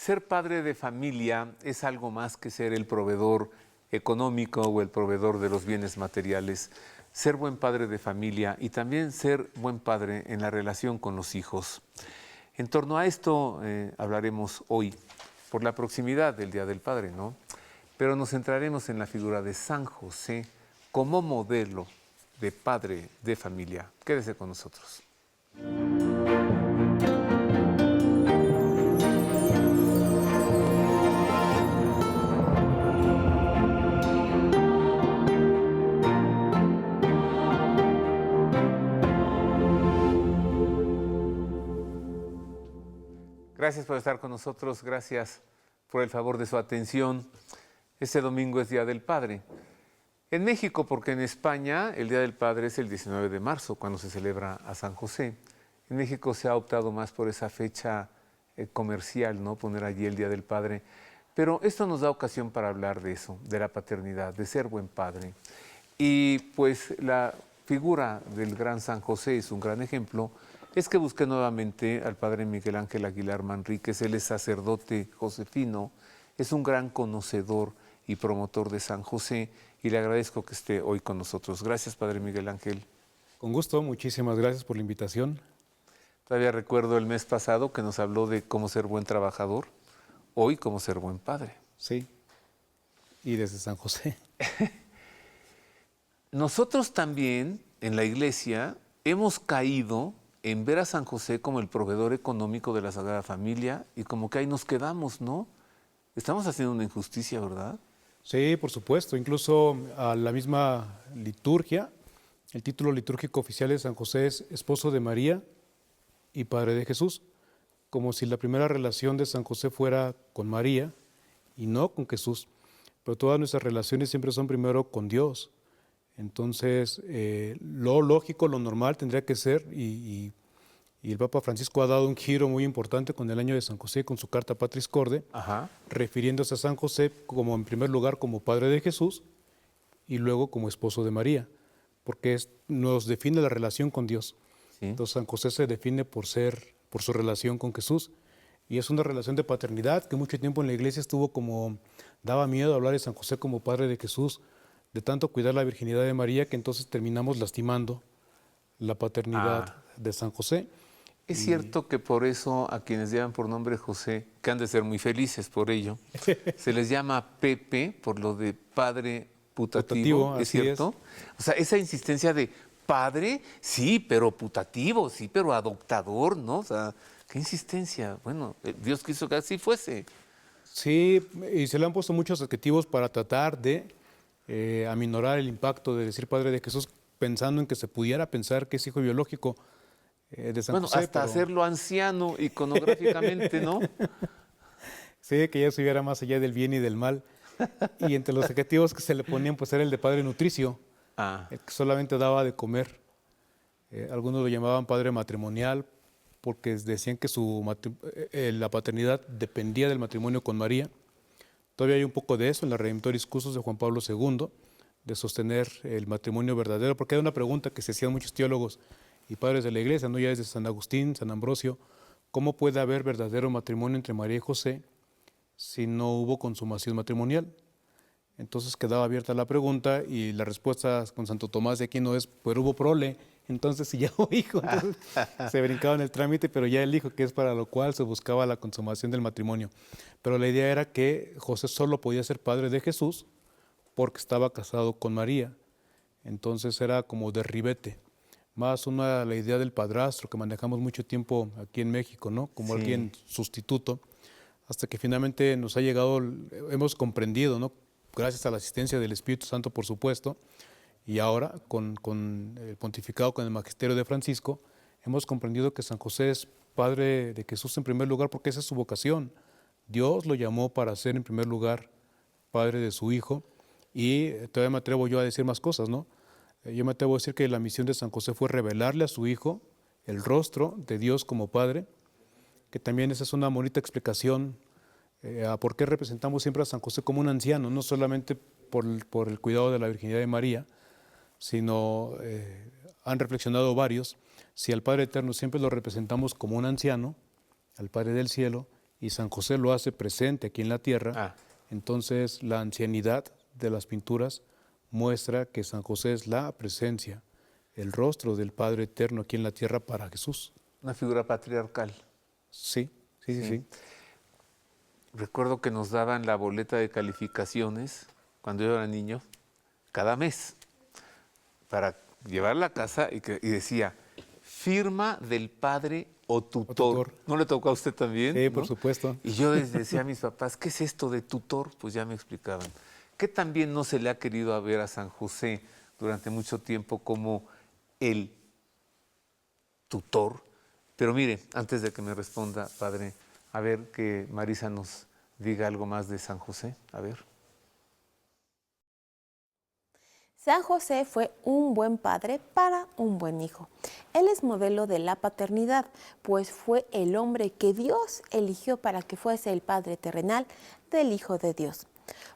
Ser padre de familia es algo más que ser el proveedor económico o el proveedor de los bienes materiales. Ser buen padre de familia y también ser buen padre en la relación con los hijos. En torno a esto hablaremos hoy, por la proximidad del Día del Padre, ¿no? Pero nos centraremos en la figura de San José como modelo de padre de familia. Quédese con nosotros. Gracias por estar con nosotros, gracias por el favor de su atención. Este domingo es Día del Padre. En México, porque en España el Día del Padre es el 19 de marzo, cuando se celebra a San José. En México se ha optado más por esa fecha comercial, ¿no? Poner allí el Día del Padre. Pero esto nos da ocasión para hablar de eso, de la paternidad, de ser buen padre. Y pues la figura del gran San José es un gran ejemplo. Es que busqué nuevamente al padre Miguel Ángel Aguilar Manríquez. Él es sacerdote josefino, es un gran conocedor y promotor de San José, y le agradezco que esté hoy con nosotros. Gracias, padre Miguel Ángel. Con gusto, muchísimas gracias por la invitación. Todavía recuerdo el mes pasado que nos habló de cómo ser buen trabajador, hoy cómo ser buen padre. Sí, y desde San José. Nosotros también en la iglesia hemos caído en ver a San José como el proveedor económico de la Sagrada Familia y como que ahí nos quedamos, ¿no? Estamos haciendo una injusticia, ¿verdad? Sí, por supuesto, incluso a la misma liturgia, el título litúrgico oficial de San José es Esposo de María y Padre de Jesús, como si la primera relación de San José fuera con María y no con Jesús, pero todas nuestras relaciones siempre son primero con Dios. Entonces, lo lógico, lo normal tendría que ser, y el Papa Francisco ha dado un giro muy importante con el año de San José, con su carta Patris Corde, refiriéndose a San José como en primer lugar como Padre de Jesús y luego como esposo de María, porque nos define la relación con Dios. Sí. Entonces San José se define por su relación con Jesús, y es una relación de paternidad que mucho tiempo en la iglesia daba miedo hablar de San José como Padre de Jesús, de tanto cuidar la virginidad de María, que entonces terminamos lastimando la paternidad de San José. Es cierto que por eso a quienes llevan por nombre José, que han de ser muy felices por ello, se les llama Pepe por lo de padre putativo, ¿es cierto? O sea, esa insistencia de padre, sí, pero putativo, sí, pero adoptador, ¿no? O sea, qué insistencia. Bueno, Dios quiso que así fuese. Sí, y se le han puesto muchos adjetivos para tratar de aminorar el impacto de decir Padre de Jesús, pensando en que se pudiera pensar que es hijo biológico de San José. Hasta hacerlo anciano iconográficamente, ¿no? Sí, que ya se viera más allá del bien y del mal. Y entre los adjetivos que se le ponían, pues era el de padre nutricio, el que solamente daba de comer. Algunos lo llamaban padre matrimonial, porque decían que la paternidad dependía del matrimonio con María. Todavía hay un poco de eso en la Redemptoris Custos de Juan Pablo II, de sostener el matrimonio verdadero, porque era una pregunta que se hacían muchos teólogos y padres de la iglesia, ¿no? Ya desde San Agustín, San Ambrosio, ¿cómo puede haber verdadero matrimonio entre María y José si no hubo consumación matrimonial? Entonces quedaba abierta la pregunta, y la respuesta con Santo Tomás de Aquino es, pues hubo prole, entonces si ya hubo hijo, entonces se brincaba en el trámite, pero ya el hijo, que es para lo cual se buscaba la consumación del matrimonio. Pero la idea era que José solo podía ser padre de Jesús porque estaba casado con María. Entonces era como de ribete, más la idea del padrastro que manejamos mucho tiempo aquí en México, ¿no? Como alguien sustituto, hasta que finalmente nos ha llegado, hemos comprendido, ¿no? Gracias a la asistencia del Espíritu Santo, por supuesto, y ahora con el pontificado, con el magisterio de Francisco, hemos comprendido que San José es Padre de Jesús en primer lugar, porque esa es su vocación. Dios lo llamó para ser en primer lugar Padre de su Hijo, y todavía me atrevo yo a decir más cosas, ¿no? Yo me atrevo a decir que la misión de San José fue revelarle a su Hijo el rostro de Dios como Padre, que también esa es una bonita explicación a por qué representamos siempre a San José como un anciano, no solamente por el cuidado de la virginidad de María, sino han reflexionado varios, si al Padre Eterno siempre lo representamos como un anciano, al Padre del Cielo, y San José lo hace presente aquí en la tierra, entonces la ancianidad de las pinturas muestra que San José es la presencia, el rostro del Padre Eterno aquí en la tierra para Jesús. Una figura patriarcal. Sí. Recuerdo que nos daban la boleta de calificaciones cuando yo era niño, cada mes, para llevarla a casa y decía, firma del padre o tutor. ¿No le tocó a usted también? Sí, ¿no? por supuesto. Y yo les decía a mis papás, ¿qué es esto de tutor? Pues ya me explicaban. Que también no se le ha querido ver a San José durante mucho tiempo como el tutor. Pero mire, antes de que me responda, padre, a ver que Marisa nos diga algo más de San José. A ver. San José fue un buen padre para un buen hijo. Él es modelo de la paternidad, pues fue el hombre que Dios eligió para que fuese el padre terrenal del Hijo de Dios.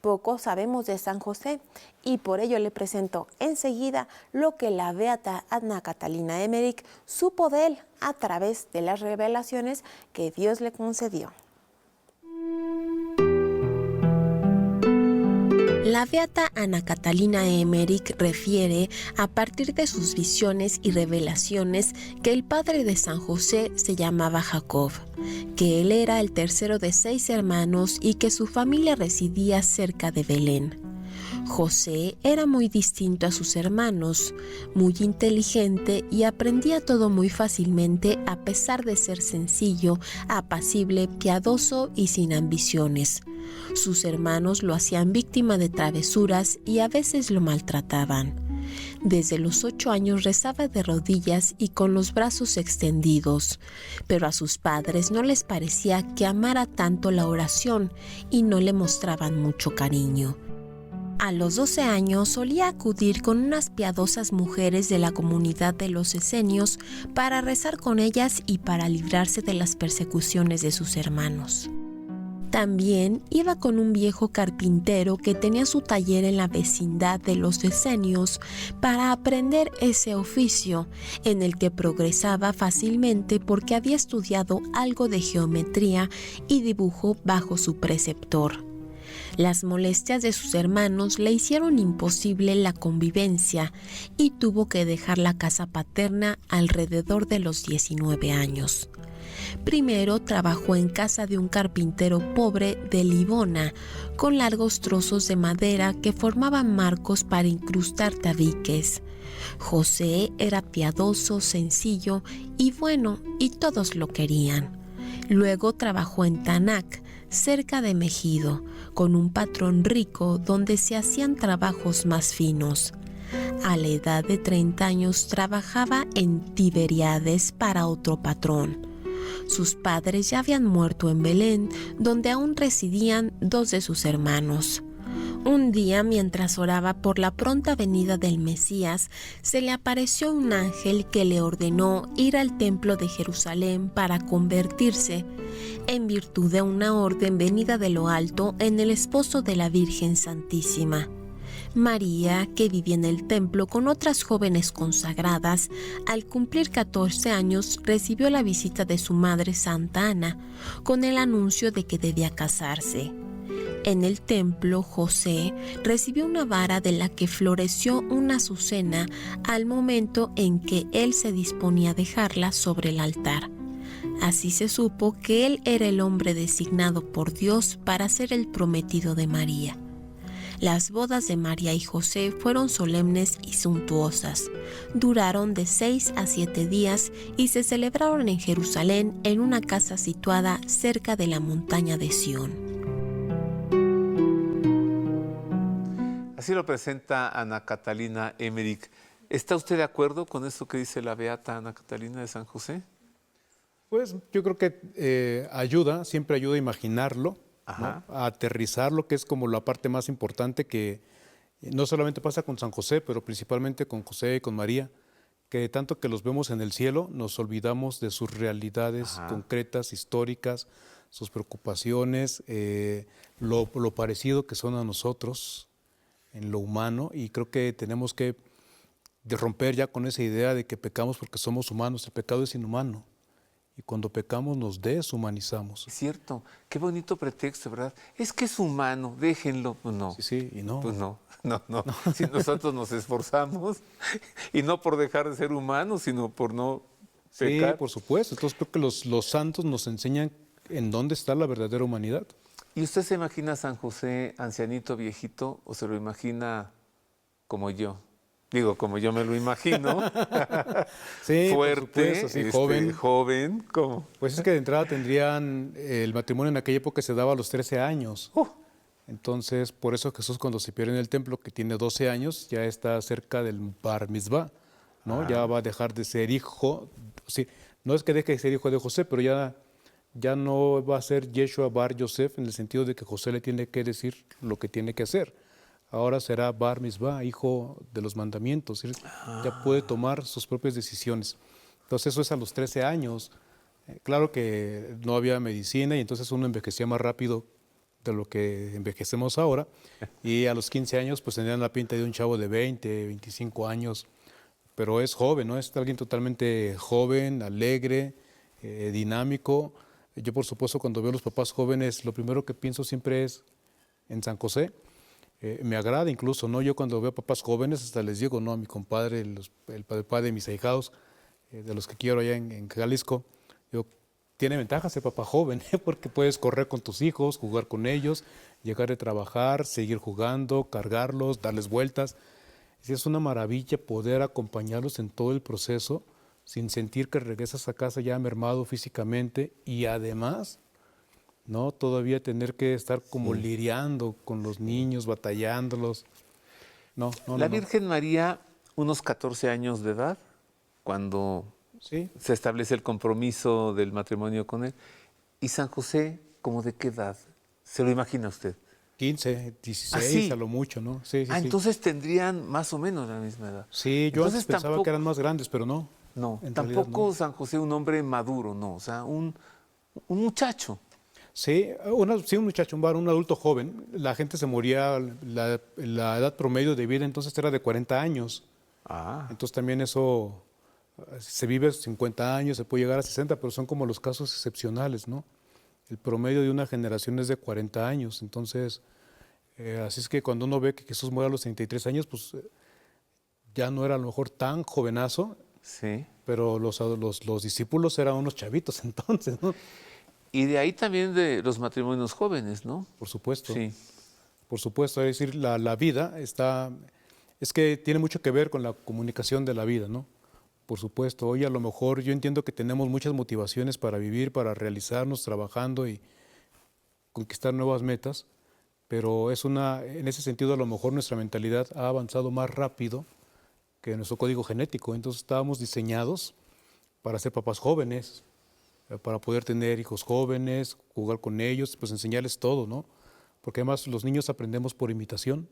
Poco sabemos de San José y por ello le presento enseguida lo que la beata Ana Catalina Emmerich supo de él a través de las revelaciones que Dios le concedió. La beata Ana Catalina Emmerich refiere, a partir de sus visiones y revelaciones, que el padre de San José se llamaba Jacob, que él era el tercero de 6 hermanos y que su familia residía cerca de Belén. José era muy distinto a sus hermanos, muy inteligente y aprendía todo muy fácilmente a pesar de ser sencillo, apacible, piadoso y sin ambiciones. Sus hermanos lo hacían víctima de travesuras y a veces lo maltrataban. Desde los 8 años rezaba de rodillas y con los brazos extendidos, pero a sus padres no les parecía que amara tanto la oración y no le mostraban mucho cariño. A los 12 años solía acudir con unas piadosas mujeres de la comunidad de los esenios para rezar con ellas y para librarse de las persecuciones de sus hermanos. También iba con un viejo carpintero que tenía su taller en la vecindad de los esenios para aprender ese oficio, en el que progresaba fácilmente porque había estudiado algo de geometría y dibujo bajo su preceptor. Las molestias de sus hermanos le hicieron imposible la convivencia y tuvo que dejar la casa paterna alrededor de los 19 años. Primero trabajó en casa de un carpintero pobre de Livona, con largos trozos de madera que formaban marcos para incrustar tabiques. José era piadoso, sencillo y bueno, y todos lo querían. Luego trabajó en Tanac, cerca de Megido, con un patrón rico donde se hacían trabajos más finos. A la edad de 30 años trabajaba en Tiberíades para otro patrón. Sus padres ya habían muerto en Belén, donde aún residían 2 de sus hermanos. Un día, mientras oraba por la pronta venida del Mesías, se le apareció un ángel que le ordenó ir al templo de Jerusalén para convertirse, en virtud de una orden venida de lo alto, en el esposo de la Virgen Santísima. María, que vivía en el templo con otras jóvenes consagradas, al cumplir 14 años recibió la visita de su madre Santa Ana, con el anuncio de que debía casarse. En el templo, José recibió una vara de la que floreció una azucena al momento en que él se disponía a dejarla sobre el altar. Así se supo que él era el hombre designado por Dios para ser el prometido de María. Las bodas de María y José fueron solemnes y suntuosas. Duraron de 6 a 7 días y se celebraron en Jerusalén en una casa situada cerca de la montaña de Sión. Así lo presenta Ana Catalina Emmerich. ¿Está usted de acuerdo con esto que dice la beata Ana Catalina de San José? Pues yo creo que siempre ayuda a imaginarlo, ¿no? A aterrizarlo, que es como la parte más importante que no solamente pasa con San José, pero principalmente con José y con María, que de tanto que los vemos en el cielo, nos olvidamos de sus realidades concretas, históricas, sus preocupaciones, lo parecido que son a nosotros en lo humano, y creo que tenemos que romper ya con esa idea de que pecamos porque somos humanos. El pecado es inhumano, y y cuando pecamos nos deshumanizamos. Es cierto, qué bonito pretexto, ¿verdad? Es que es humano, déjenlo. Pues no. Sí, y no. Pues no. Si nosotros nos esforzamos, y no por dejar de ser humanos, sino por no pecar. Sí, por supuesto. Entonces creo que los santos nos enseñan en dónde está la verdadera humanidad. ¿Y usted se imagina a San José ancianito, viejito, o se lo imagina como yo? Digo, como yo me lo imagino. Sí, fuerte, por supuesto, sí, joven, ¿cómo? Pues es que de entrada tendrían, el matrimonio en aquella época se daba a los 13 años. Entonces, por eso Jesús cuando se pierde en el templo, que tiene 12 años, ya está cerca del Bar Mitzvah, ¿no? Ya va a dejar de ser hijo, sí, no es que deje de ser hijo de José, pero ya no va a ser Yeshua Bar Yosef en el sentido de que José le tiene que decir lo que tiene que hacer. Ahora será Bar Mitzvah, hijo de los mandamientos. Ya puede tomar sus propias decisiones. Entonces eso es a los 13 años. Claro que no había medicina y entonces uno envejecía más rápido de lo que envejecemos ahora. Y a los 15 años pues tenían la pinta de un chavo de 20, 25 años. Pero es joven, ¿no? Es alguien totalmente joven, alegre, dinámico. Yo por supuesto cuando veo a los papás jóvenes lo primero que pienso siempre es en San José. Me agrada incluso, ¿no? Yo cuando veo papás jóvenes hasta les digo, ¿no? A mi compadre, el padre de mis ahijados, de los que quiero allá en Jalisco, digo, tiene ventaja ser papá joven, porque puedes correr con tus hijos, jugar con ellos, llegar de trabajar, seguir jugando, cargarlos, darles vueltas. Es una maravilla poder acompañarlos en todo el proceso sin sentir que regresas a casa ya mermado físicamente y además, ¿no? Todavía tener que estar como lidiando con los niños, batallándolos. La Virgen María, unos 14 años de edad, cuando se establece el compromiso del matrimonio con él. ¿Y San José, como de qué edad? ¿Se lo imagina usted? 15, 16, a lo mucho, ¿no? Sí. Entonces tendrían más o menos la misma edad. Sí, yo antes pensaba que eran más grandes, pero no. No, tampoco no. San José un hombre maduro, no, o sea, un muchacho. Sí, un muchacho, un adulto joven. La gente se moría, la edad promedio de vida entonces era de 40 años. Entonces también eso, se vive 50 años, se puede llegar a 60, pero son como los casos excepcionales, ¿no? El promedio de una generación es de 40 años. Entonces, así es que cuando uno ve que Jesús muere a los 33 años, pues ya no era a lo mejor tan jovenazo, pero los discípulos eran unos chavitos entonces, ¿no? Y de ahí también de los matrimonios jóvenes, ¿no? Por supuesto. Sí. Por supuesto, es decir, la vida es que tiene mucho que ver con la comunicación de la vida, ¿no? Por supuesto, hoy a lo mejor yo entiendo que tenemos muchas motivaciones para vivir, para realizarnos trabajando y conquistar nuevas metas, pero en ese sentido a lo mejor nuestra mentalidad ha avanzado más rápido que nuestro código genético. Entonces estábamos diseñados para ser papás jóvenes, para poder tener hijos jóvenes, jugar con ellos, pues enseñarles todo, ¿no? Porque además los niños aprendemos por imitación.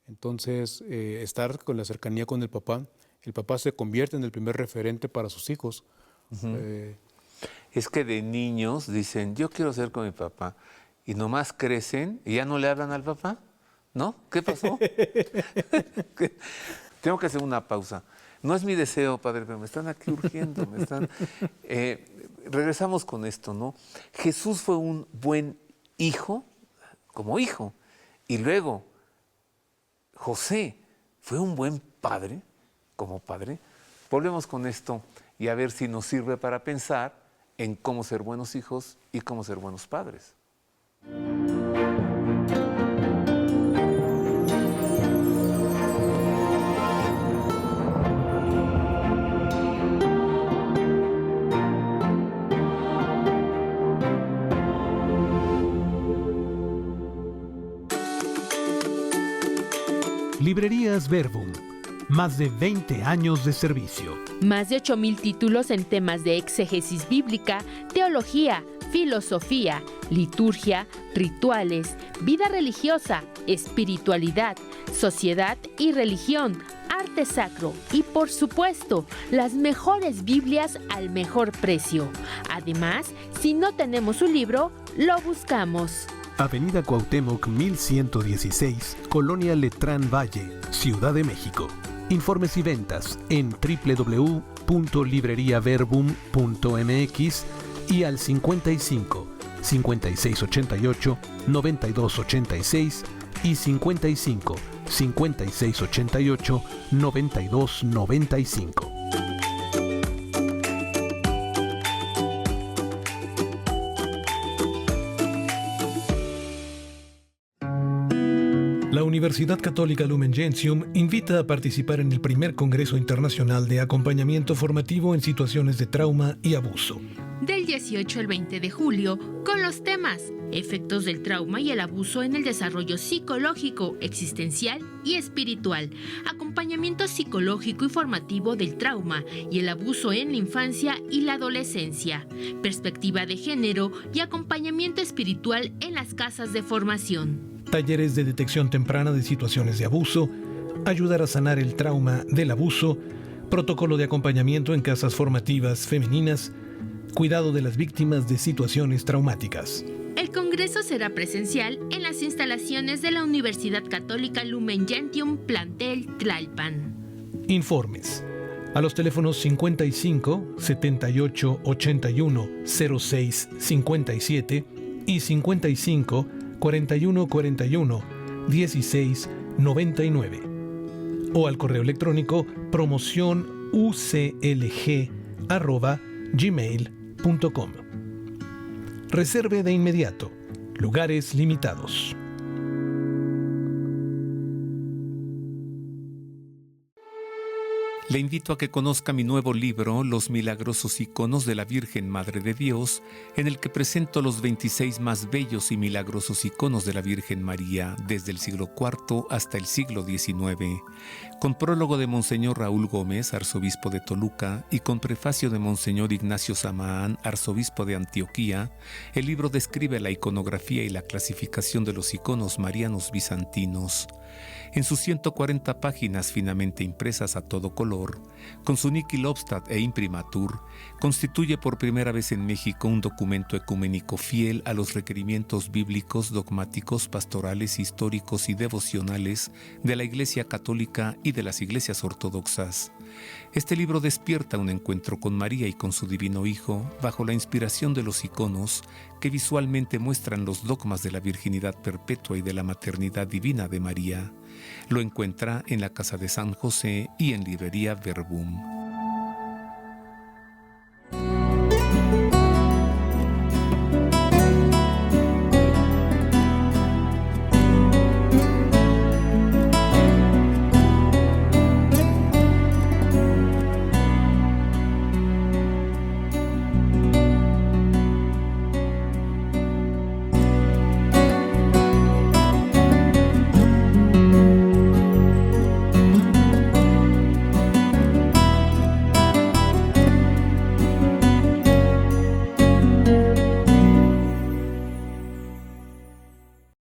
Entonces, estar con la cercanía con el papá se convierte en el primer referente para sus hijos. Es que de niños dicen, yo quiero ser con mi papá, y nomás crecen y ya no le hablan al papá, ¿no? ¿Qué pasó? Tengo que hacer una pausa. No es mi deseo, padre, pero me están aquí urgiendo, regresamos con esto, ¿no? Jesús fue un buen hijo, como hijo, y luego José fue un buen padre, como padre. Volvemos con esto y a ver si nos sirve para pensar en cómo ser buenos hijos y cómo ser buenos padres. Librerías Verbum, más de 20 años de servicio. Más de 8,000 títulos en temas de exégesis bíblica, teología, filosofía, liturgia, rituales, vida religiosa, espiritualidad, sociedad y religión, arte sacro y, por supuesto, las mejores Biblias al mejor precio. Además, si no tenemos un libro, lo buscamos. Avenida Cuauhtémoc 1116, Colonia Letrán Valle, Ciudad de México. Informes y ventas en www.verbum.mx. www.libreriaverbum.mx y al 55 5688 9286 y 55 5688 9295. La Universidad Católica Lumen Gentium invita a participar en el primer Congreso Internacional de Acompañamiento Formativo en Situaciones de Trauma y Abuso. Del 18 al 20 de julio, con los temas Efectos del trauma y el abuso en el desarrollo psicológico, existencial y espiritual, acompañamiento psicológico y formativo del trauma y el abuso en la infancia y la adolescencia, perspectiva de género y acompañamiento espiritual en las casas de formación. Talleres de detección temprana de situaciones de abuso, ayudar a sanar el trauma del abuso, protocolo de acompañamiento en casas formativas femeninas, cuidado de las víctimas de situaciones traumáticas. El congreso será presencial en las instalaciones de la Universidad Católica Lumen Gentium, plantel Tlalpan. Informes a los teléfonos 55 78 81 06 57 y 55 41 41 16 99 o al correo electrónico promocionuclg@gmail.com. Reserve de inmediato. Lugares limitados. Le invito a que conozca mi nuevo libro, Los milagrosos iconos de la Virgen Madre de Dios, en el que presento los 26 más bellos y milagrosos iconos de la Virgen María desde el siglo IV hasta el siglo XIX, con prólogo de Monseñor Raúl Gómez, arzobispo de Toluca, y con prefacio de Monseñor Ignacio Samaán, arzobispo de Antioquía. El libro describe la iconografía y la clasificación de los iconos marianos bizantinos. En sus 140 páginas finamente impresas a todo color, con su níquel obstat e imprimatur, constituye por primera vez en México un documento ecuménico fiel a los requerimientos bíblicos, dogmáticos, pastorales, históricos y devocionales de la Iglesia Católica y de las iglesias ortodoxas. Este libro despierta un encuentro con María y con su divino Hijo bajo la inspiración de los iconos que visualmente muestran los dogmas de la virginidad perpetua y de la maternidad divina de María. Lo encuentra en la Casa de San José y en Librería Verbum.